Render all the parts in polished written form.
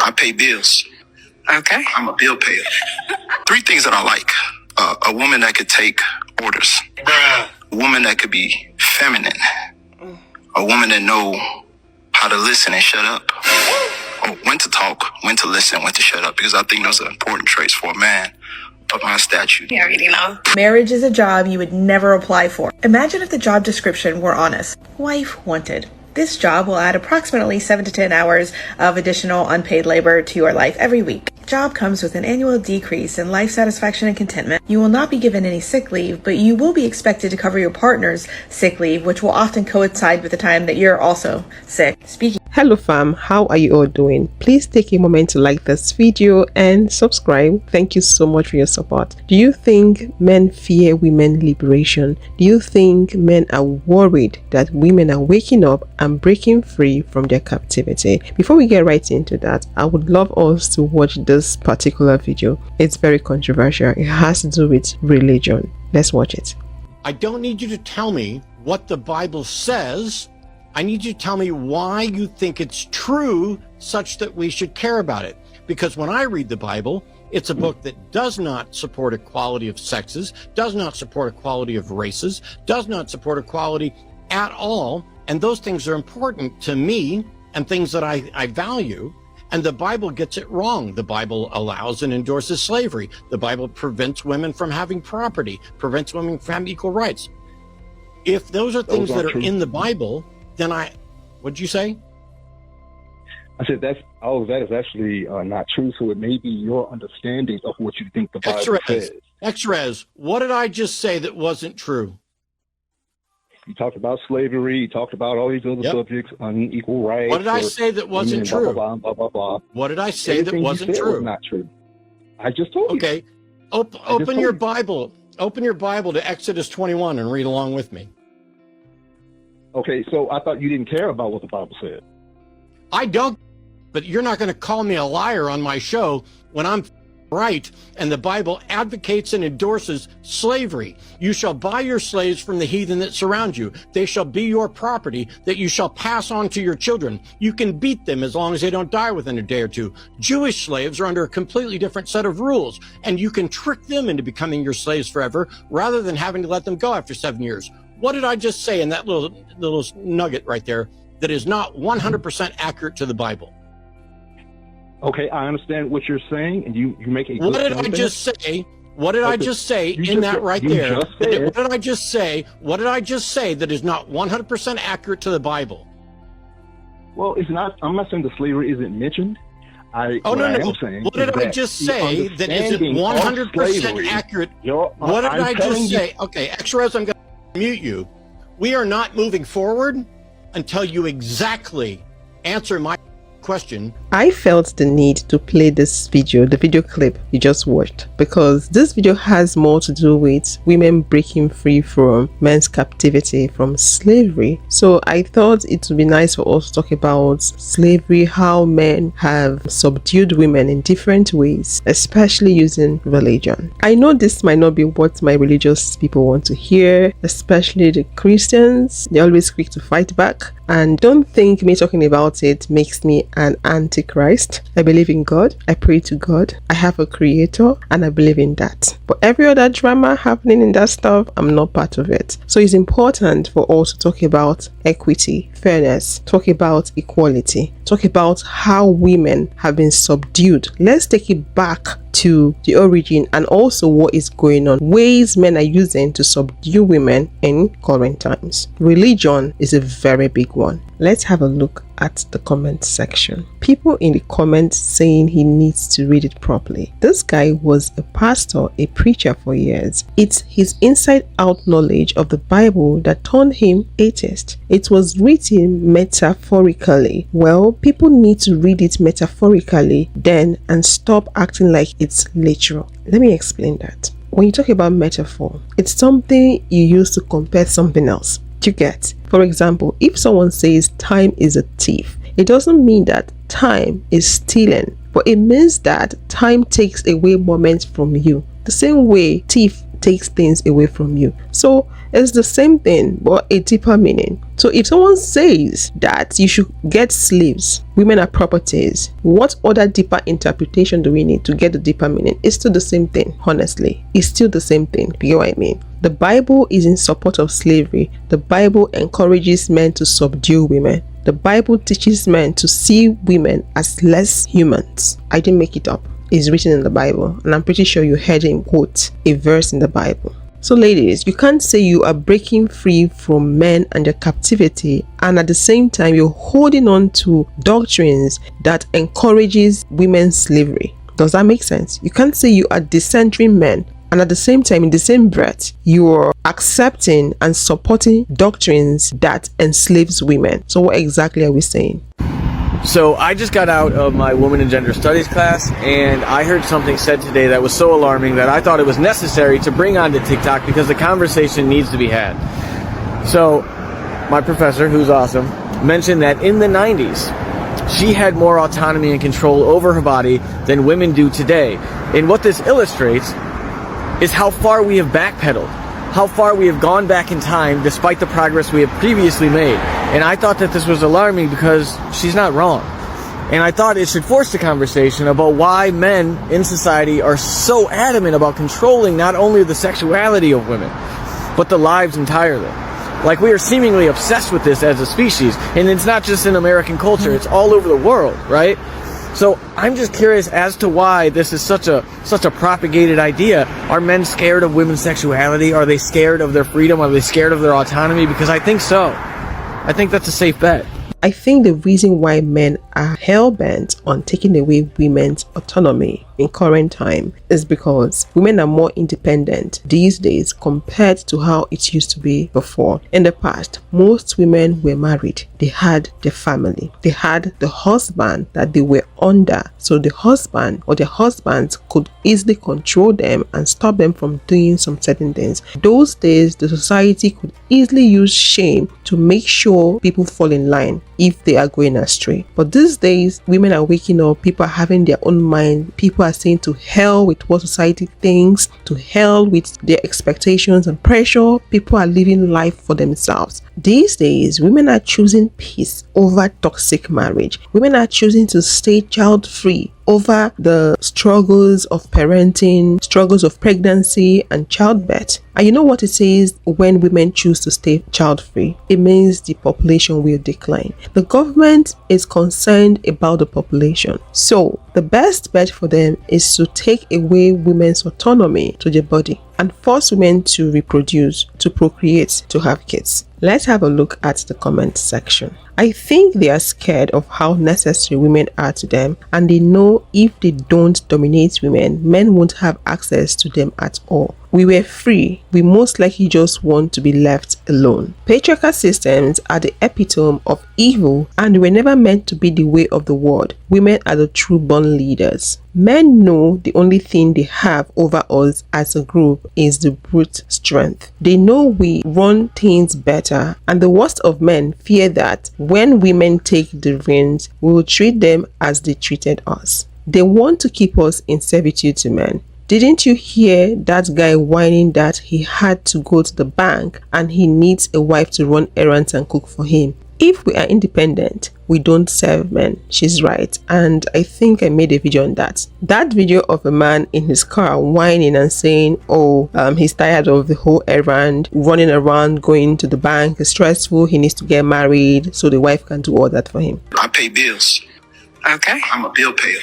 I pay bills. Okay. I'm a bill payer. 3 things that I like. A woman that could take orders. A woman that could be feminine. A woman that know how to listen and shut up. Or when to talk, when to listen, when to shut up. Because I think those are important traits for a man of my stature. You already know. Marriage is a job you would never apply for. Imagine if the job description were honest. Wife wanted. This job will add approximately 7 to 10 hours of additional unpaid labor to your life every week. Job comes with an annual decrease in life satisfaction and contentment. You will not be given any sick leave, but you will be expected to cover your partner's sick leave, which will often coincide with the time that you're also sick. Hello fam, how are you all doing? Please take a moment to like this video and subscribe. Thank you so much for your support. Do you think men fear women liberation? Do you think men are worried that women are waking up and breaking free from their captivity? Before we get right into that, I would love us to watch this particular video. It's very controversial. It has to do with religion. Let's watch it. I don't need you to tell me what the Bible says. I need you to tell me why you think it's true such that we should care about it. Because when I read the Bible, it's a book that does not support equality of sexes, does not support equality of races, does not support equality at all. And those things are important to me and things that I value. And the Bible gets it wrong. The Bible allows and endorses slavery. The Bible prevents women from having property, prevents women from having equal rights. If those are things that are in the Bible, then what'd you say? I said all of that is actually not true. So it may be your understanding of what you think the Bible says. Exrez, what did I just say that wasn't true? You talked about slavery. You talked about all these other subjects, unequal rights. What did I say that wasn't true? Blah, blah, blah, blah, blah. What did I say that wasn't true? Was not true. I just told you. Okay. Open your Bible. Open your Bible to Exodus 21 and read along with me. Okay, so I thought you didn't care about what the Bible said. I don't, but you're not going to call me a liar on my show when I'm right and the Bible advocates and endorses slavery. You shall buy your slaves from the heathen that surround you. They shall be your property that you shall pass on to your children. You can beat them as long as they don't die within a day or two. Jewish slaves are under a completely different set of rules, and you can trick them into becoming your slaves forever rather than having to let them go after 7 years. What did I just say in that little nugget right there that is not 100% accurate to the Bible? Okay, I understand what you're saying, and you make a good What did I just say? What did I just say in that right there? What did I just say? What did I just say that is not 100% accurate to the Bible? Well, it's not. I'm not saying the slavery isn't mentioned. What did I just say that isn't 100% accurate? What did I just say? Okay, Exrez, I'm going to mute you. We are not moving forward until you exactly answer my question. I felt the need to play this video, the video clip you just watched, because this video has more to do with women breaking free from men's captivity, from slavery. So I thought it would be nice for us to talk about slavery, how men have subdued women in different ways, especially using religion. I know this might not be what my religious people want to hear, especially the Christians. They're always quick to fight back. And don't think me talking about it makes me an antichrist. I believe in God. I pray to God. I have a creator and I believe in that. But every other drama happening in that stuff, I'm not part of it. So it's important for us to talk about equity, fairness, talk about equality, talk about how women have been subdued. Let's take it back to the origin and also what is going on, ways men are using to subdue women in current times. Religion is a very big one. Let's have a look at the comment section. People in the comments saying he needs to read it properly. This guy was a pastor, a preacher for years. It's his inside out knowledge of the Bible that turned him atheist. It was written metaphorically. Well, people need to read it metaphorically then and stop acting like it's literal. Let me explain that. When you talk about metaphor, it's something you use to compare something else. You get, for example, if someone says time is a thief, it doesn't mean that time is stealing, but it means that time takes away moments from you. The same way thief takes things away from you. So it's the same thing, but a deeper meaning. So if someone says that you should get slaves, women are properties, what other deeper interpretation do we need to get the deeper meaning? It's still the same thing, honestly. It's still the same thing. You get what I mean? The Bible is in support of slavery. The Bible encourages men to subdue women. The Bible teaches men to see women as less humans. I didn't make it up. It's written in the Bible, and I'm pretty sure you heard him quote a verse in the Bible. So ladies, you can't say you are breaking free from men and their captivity, and at the same time you're holding on to doctrines that encourages women's slavery. Does that make sense? You can't say you are decentering men, and at the same time, in the same breath, you are accepting and supporting doctrines that enslaves women. So what exactly are we saying? So I just got out of my Women and Gender Studies class, and I heard something said today that was so alarming that I thought it was necessary to bring onto TikTok because the conversation needs to be had. So my professor, who's awesome, mentioned that in the 90s, she had more autonomy and control over her body than women do today. And what this illustrates is how far we have backpedaled, how far we have gone back in time despite the progress we have previously made. And I thought that this was alarming because she's not wrong. And I thought it should force the conversation about why men in society are so adamant about controlling not only the sexuality of women, but the lives entirely. Like, we are seemingly obsessed with this as a species, and it's not just in American culture, it's all over the world, right? So I'm just curious as to why this is such a propagated idea. Are men scared of women's sexuality? Are they scared of their freedom? Are they scared of their autonomy? Because I think so. I think that's a safe bet. I think the reason why men are hell-bent on taking away women's autonomy in current time is because women are more independent these days compared to how it used to be before. In the past, most women were married. They had their family. They had the husband that they were under. So the husband or their husbands could easily control them and stop them from doing some certain things. Those days, the society could easily use shame to make sure people fall in line if they are going astray. But these days, women are waking up, people are having their own mind, people are saying to hell with what society thinks, to hell with their expectations and pressure. People are living life for themselves. These days, women are choosing peace over toxic marriage. Women are choosing to stay child-free over the struggles of parenting, struggles of pregnancy and childbirth. And you know what it says when women choose to stay child-free? It means the population will decline. The government is concerned about the population. So the best bet for them is to take away women's autonomy to their body and force women to reproduce, to procreate, to have kids. Let's have a look at the comment section. I think they are scared of how necessary women are to them, and they know if they don't dominate women, men won't have access to them at all. We were free. We most likely just want to be left alone. Patriarchal systems are the epitome of evil, and were never meant to be the way of the world. Women are the true born leaders. Men know the only thing they have over us as a group is the brute strength. They know we run things better, and the worst of men fear that when women take the reins, we will treat them as they treated us. They want to keep us in servitude to men. Didn't you hear that guy whining that he had to go to the bank and he needs a wife to run errands and cook for him? If we are independent, we don't serve men. She's right. And I think I made a video on that. That video of a man in his car whining and saying, he's tired of the whole errand, running around, going to the bank, it's stressful, he needs to get married, so the wife can do all that for him. I pay bills. Okay. I'm a bill payer.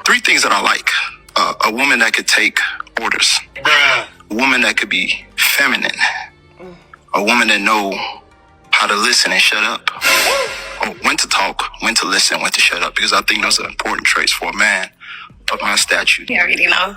3 things that I like. A woman that could take orders. A woman that could be feminine. A woman that know how to listen and shut up. Or when to talk, when to listen, when to shut up. Because I think those are important traits for a man of my statute. You already know.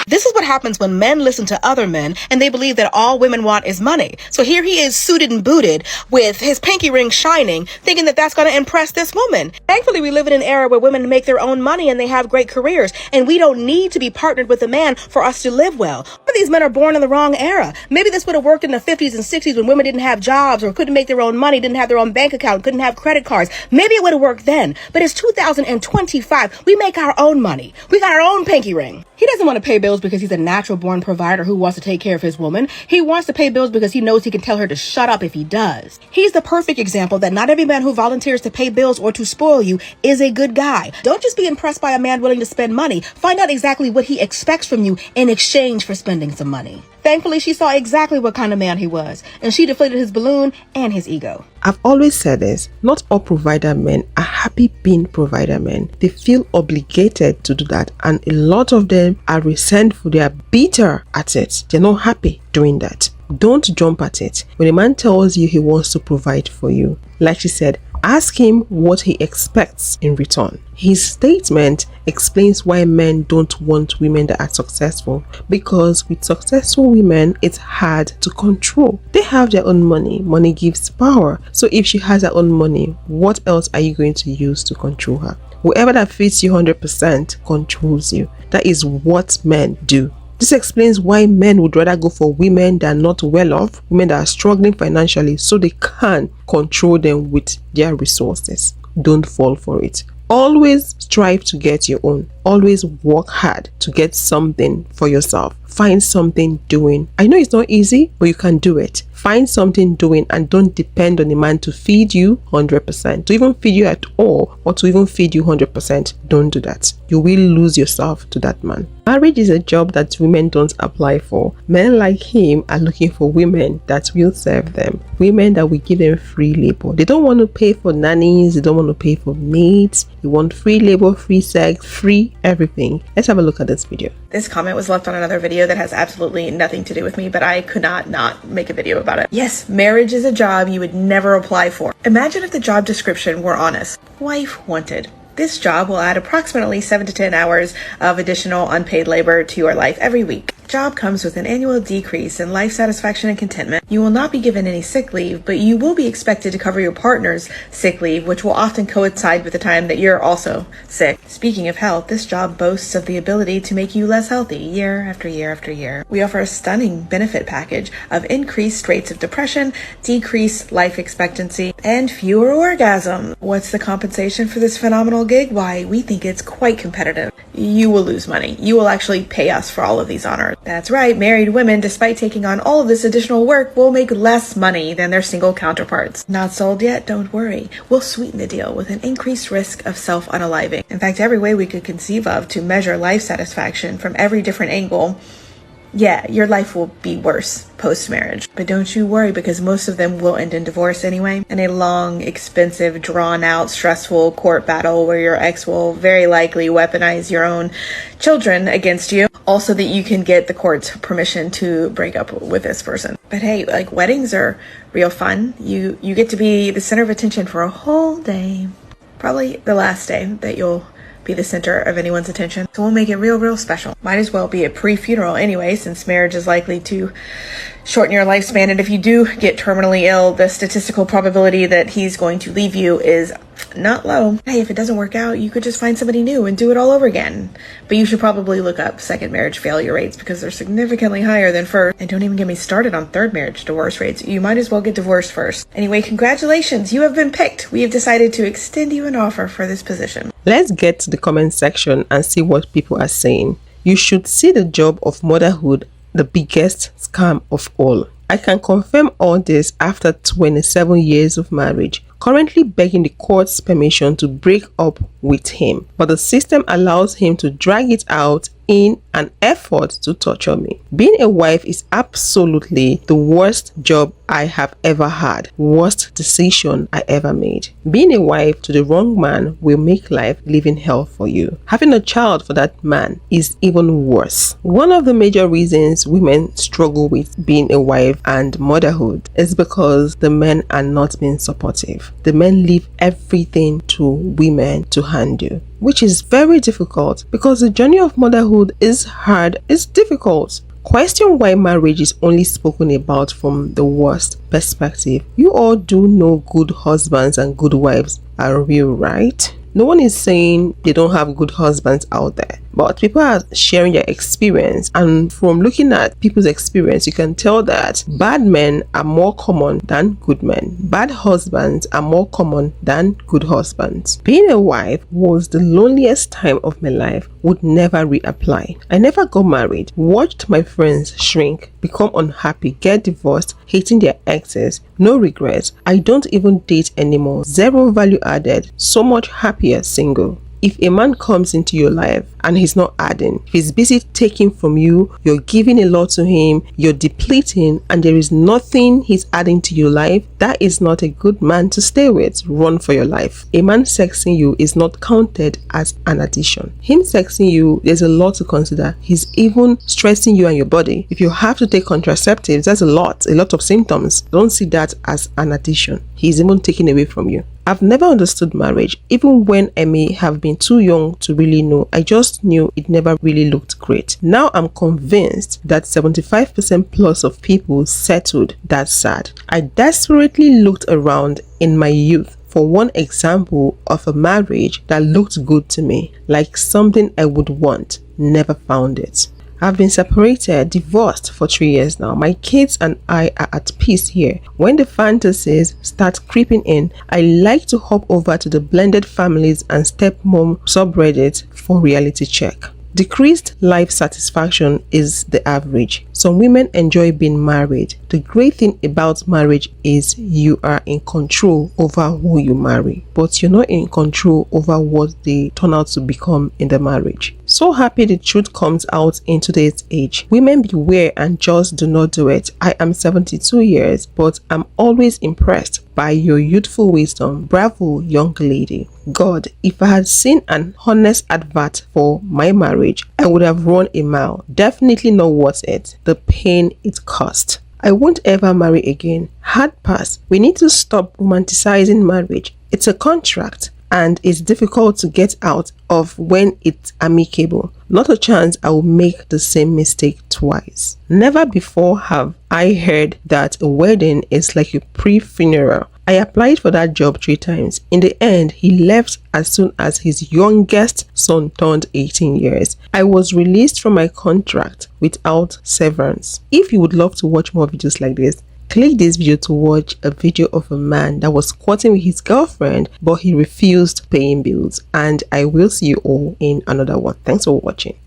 This is what happens when men listen to other men and they believe that all women want is money. So here he is suited and booted with his pinky ring shining, thinking that that's going to impress this woman. Thankfully, we live in an era where women make their own money and they have great careers, and we don't need to be partnered with a man for us to live well. But these men are born in the wrong era. Maybe this would have worked in the 50s and 60s when women didn't have jobs or couldn't make their own money, didn't have their own bank account, couldn't have credit cards. Maybe it would have worked then. But it's 2025. We make our own own money. We got our own pinky ring. He doesn't want to pay bills because he's a natural born provider who wants to take care of his woman. He wants to pay bills because he knows he can tell her to shut up if he does. He's the perfect example that not every man who volunteers to pay bills or to spoil you is a good guy. Don't just be impressed by a man willing to spend money. Find out exactly what he expects from you in exchange for spending some money. Thankfully, she saw exactly what kind of man he was, and she deflated his balloon and his ego. I've always said this, not all provider men are happy being provider men. They feel obligated to do that, and a lot of them are resentful, they are bitter at it. They're not happy doing that. Don't jump at it. When a man tells you he wants to provide for you, like she said, ask him what he expects in return. His statement explains why men don't want women that are successful, because with successful women, it's hard to control. They have their own money. Money gives power. So if she has her own money, what else are you going to use to control her? Whoever that fits you 100% controls you. That is what men do. This explains why men would rather go for women that are not well off, women that are struggling financially, so they can control them with their resources. Don't fall for it. Always strive to get your own. Always work hard to get something for yourself. Find something doing. I know it's not easy, but you can do it. Find something doing and don't depend on a man to feed you 100%. To even feed you at all, or to even feed you 100%, don't do that. You will lose yourself to that man. Marriage is a job that women don't apply for. Men like him are looking for women that will serve them. Women that will give them free labor. They don't want to pay for nannies. They don't want to pay for maids. They want free labor, free sex, free everything. Let's have a look at this video. This comment was left on another video that has absolutely nothing to do with me, but I could not make a video about it. Yes, marriage is a job you would never apply for. Imagine if the job description were honest. Wife wanted. This job will add approximately 7 to 10 hours of additional unpaid labor to your life every week. Job comes with an annual decrease in life satisfaction and contentment. You will not be given any sick leave, but you will be expected to cover your partner's sick leave, which will often coincide with the time that you're also sick. Speaking of health, this job boasts of the ability to make you less healthy year after year after year. We offer a stunning benefit package of increased rates of depression, decreased life expectancy, and fewer orgasms. What's the compensation for this phenomenal gig? Why, we think it's quite competitive. You will lose money. You will actually pay us for all of these honors. That's right, married women, despite taking on all of this additional work, will make less money than their single counterparts. Not sold yet? Don't worry. We'll sweeten the deal with an increased risk of self-unaliving. In fact, every way we could conceive of to measure life satisfaction from every different angle. Yeah, your life will be worse post-marriage. But don't you worry, because most of them will end in divorce anyway, and a long, expensive, drawn-out, stressful court battle where your ex will very likely weaponize your own children against you, also that you can get the court's permission to break up with this person. But hey, like, weddings are real fun. You get to be the center of attention for a whole day. Probably the last day that you'll be the center of anyone's attention. So we'll make it real special. Might as well be a pre-funeral anyway, since marriage is likely to shorten your lifespan. And if you do get terminally ill, the statistical probability that he's going to leave you is not low. Hey, if it doesn't work out, you could just find somebody new and do it all over again. But you should probably look up second marriage failure rates, because they're significantly higher than first. And don't even get me started on third marriage divorce rates. You might as well get divorced first. Anyway, congratulations, you have been picked. We have decided to extend you an offer for this position. Let's get to the comment section and see what people are saying. You should see the job of motherhood the biggest scam of all. I can confirm all this after 27 years of marriage, currently begging the court's permission to break up with him, but the system allows him to drag it out in an effort to torture me. Being a wife is absolutely the worst job I have ever had, worst decision I ever made. Being a wife to the wrong man will make life living hell for you. Having a child for that man is even worse. One of the major reasons women struggle with being a wife and motherhood is because the men are not being supportive. The men leave everything to women to handle, which is very difficult because the journey of motherhood is hard, it's difficult. Question why marriage is only spoken about from the worst perspective. You all do know good husbands and good wives are real, right? No one is saying they don't have good husbands out there, but people are sharing their experience, and from looking at people's experience, you can tell that bad men are more common than good men. Bad husbands are more common than good husbands. Being a wife was the loneliest time of my life, would never reapply. I never got married, watched my friends shrink, become unhappy, get divorced, hating their exes, no regrets. I don't even date anymore, zero value added, so much happier single. If a man comes into your life and he's not adding, if he's busy taking from you, you're giving a lot to him, you're depleting, and there is nothing he's adding to your life, that is not a good man to stay with. Run for your life. A man sexing you is not counted as an addition. Him sexing you, there's a lot to consider. He's even stressing you and your body. If you have to take contraceptives, that's a lot of symptoms. Don't see that as an addition. He's even taking away from you. I've never understood marriage, even when I may have been too young to really know. I just knew it never really looked great. Now I'm convinced that 75% plus of people settled. That's sad. I desperately looked around in my youth for one example of a marriage that looked good to me, like something I would want. Never found it. I've been separated, divorced for 3 years now. My kids and I are at peace here. When the fantasies start creeping in, I like to hop over to the blended families and stepmom subreddit for reality check. Decreased life satisfaction is the average. Some women enjoy being married. The great thing about marriage is you are in control over who you marry, but you're not in control over what they turn out to become in the marriage. So happy the truth comes out in today's age. Women beware and just do not do it. I am 72 years, but I'm always impressed by your youthful wisdom. Bravo, young lady. God, if I had seen an honest advert for my marriage, I would have run a mile. Definitely not worth it. The pain it cost. I won't ever marry again. Hard pass. We need to stop romanticizing marriage. It's a contract, and it's difficult to get out of when it's amicable. Not a chance I will make the same mistake twice. Never before have I heard that a wedding is like a pre-funeral. I applied for that job 3 times. In the end, he left as soon as his youngest son turned 18 years. I was released from my contract without severance. If you would love to watch more videos like this, click this video to watch a video of a man that was squatting with his girlfriend, but he refused paying bills. And I will see you all in another one. Thanks for watching.